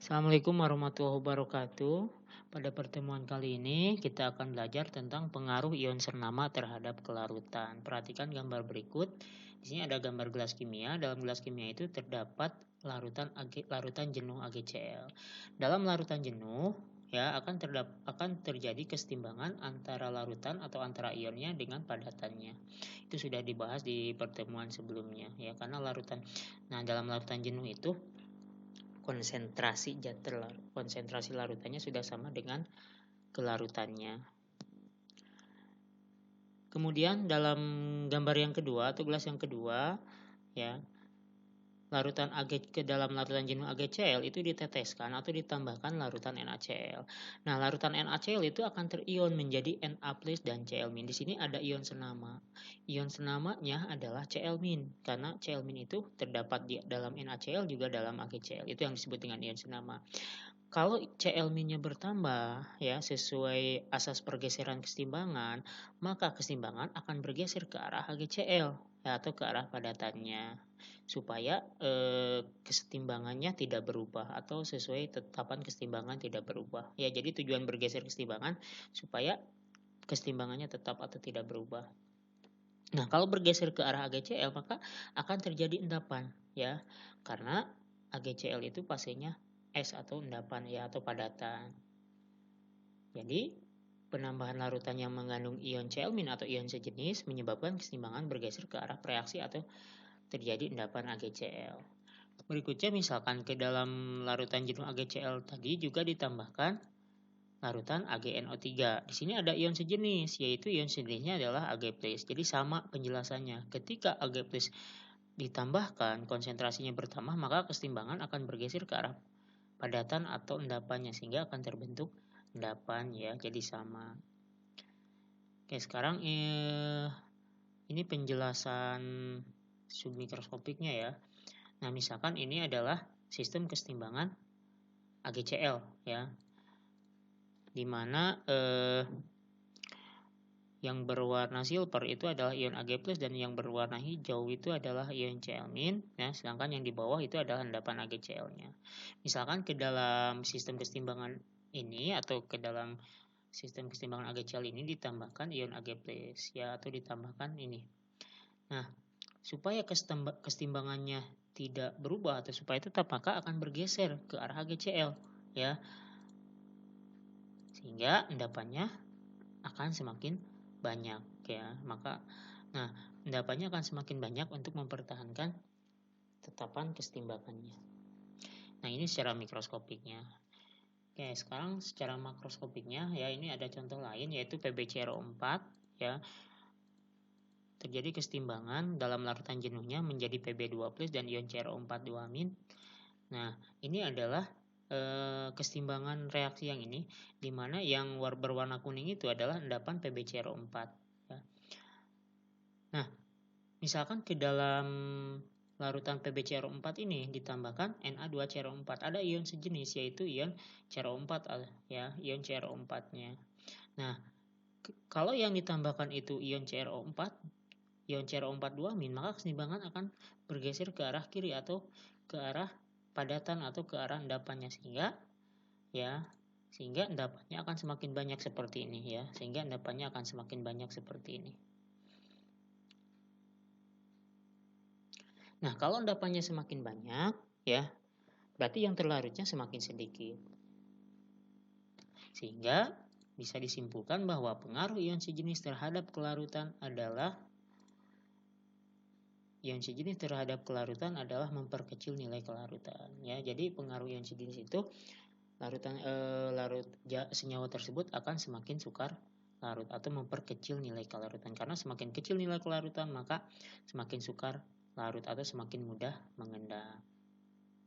Assalamualaikum warahmatullahi wabarakatuh. Pada pertemuan kali ini kita akan belajar tentang pengaruh ion sernama terhadap kelarutan. Perhatikan gambar berikut. Di sini ada gambar gelas kimia. Dalam gelas kimia itu terdapat larutan jenuh AgCl. Dalam larutan jenuh akan terjadi kesetimbangan antara larutan atau antara ionnya dengan padatannya. Itu sudah dibahas di pertemuan sebelumnya ya, karena dalam larutan jenuh itu konsentrasi larutannya sudah sama dengan kelarutannya. Kemudian dalam gambar yang kedua atau gelas yang kedua ya, dalam larutan jenuh AgCl itu diteteskan atau ditambahkan larutan NaCl. Nah, larutan NaCl itu akan terion menjadi Na+ dan Cl-. Di sini ada ion senama. Ion senamanya adalah Cl- karena Cl- itu terdapat di dalam NaCl juga dalam AgCl. Itu yang disebut dengan ion senama. Kalau Cl-nya bertambah ya sesuai asas pergeseran kesetimbangan, maka kesetimbangan akan bergeser ke arah AgCl ya, atau ke arah padatannya, supaya kesetimbangannya tidak berubah atau sesuai tetapan kesetimbangan tidak berubah. Ya, jadi tujuan bergeser kesetimbangan supaya kesetimbangannya tetap atau tidak berubah. Nah, kalau bergeser ke arah AgCl maka akan terjadi endapan ya, karena AgCl itu fasenya es atau endapan ya, atau padatan. Jadi penambahan larutan yang mengandung ion Cl- atau ion sejenis menyebabkan kesetimbangan bergeser ke arah reaksi atau terjadi endapan AgCl. Berikutnya misalkan ke dalam larutan jenuh AgCl tadi juga ditambahkan larutan AgNO3. Di sini ada ion sejenis, yaitu ion sejenisnya adalah Ag+. Jadi sama penjelasannya. Ketika Ag+ ditambahkan konsentrasinya bertambah, maka kesetimbangan akan bergeser ke arah padatan atau endapannya sehingga akan terbentuk endapan ya, jadi sama. Oke, sekarang ini penjelasan submikroskopiknya ya. Nah, misalkan ini adalah sistem kesetimbangan AgCl ya, dimana yang berwarna silver itu adalah ion Ag+ dan yang berwarna hijau itu adalah ion Cl-, ya, sedangkan yang di bawah itu adalah endapan AgCl-nya. Misalkan ke dalam sistem kesetimbangan ini atau ke dalam sistem kesetimbangan AgCl ini ditambahkan ion Ag+ ya, atau ditambahkan ini. Nah, supaya kesetimbangannya tidak berubah atau supaya tetap, maka akan bergeser ke arah AgCl ya, sehingga endapannya akan semakin banyak ya. Endapannya akan semakin banyak untuk mempertahankan tetapan kesetimbangannya. Nah, ini secara mikroskopiknya. Oke, sekarang secara makroskopiknya ya, ini ada contoh lain yaitu PbCrO4 ya. Terjadi kesetimbangan dalam larutan jenuhnya menjadi Pb2+ dan ion CrO4 2-. Nah, ini adalah kesetimbangan reaksi yang ini, di mana yang berwarna kuning itu adalah endapan PbCrO4 ya. Nah, misalkan ke dalam larutan PbCrO4 ini ditambahkan Na2CrO4, ada ion sejenis yaitu ion CrO4 ya, ion CrO4-nya. Nah, kalau yang ditambahkan itu ion CrO4 2-, maka kesetimbangan akan bergeser ke arah kiri atau ke arah padatan atau ke arah endapannya, sehingga endapannya akan semakin banyak seperti ini ya, sehingga endapannya akan semakin banyak seperti ini. Nah, kalau endapannya semakin banyak ya, berarti yang terlarutnya semakin sedikit. Sehingga bisa disimpulkan bahwa pengaruh ion sejenis terhadap kelarutan adalah memperkecil nilai kelarutan ya. Jadi pengaruh ion sejenis itu senyawa tersebut akan semakin sukar larut atau memperkecil nilai kelarutan, karena semakin kecil nilai kelarutan maka semakin sukar larut atau semakin mudah mengendap.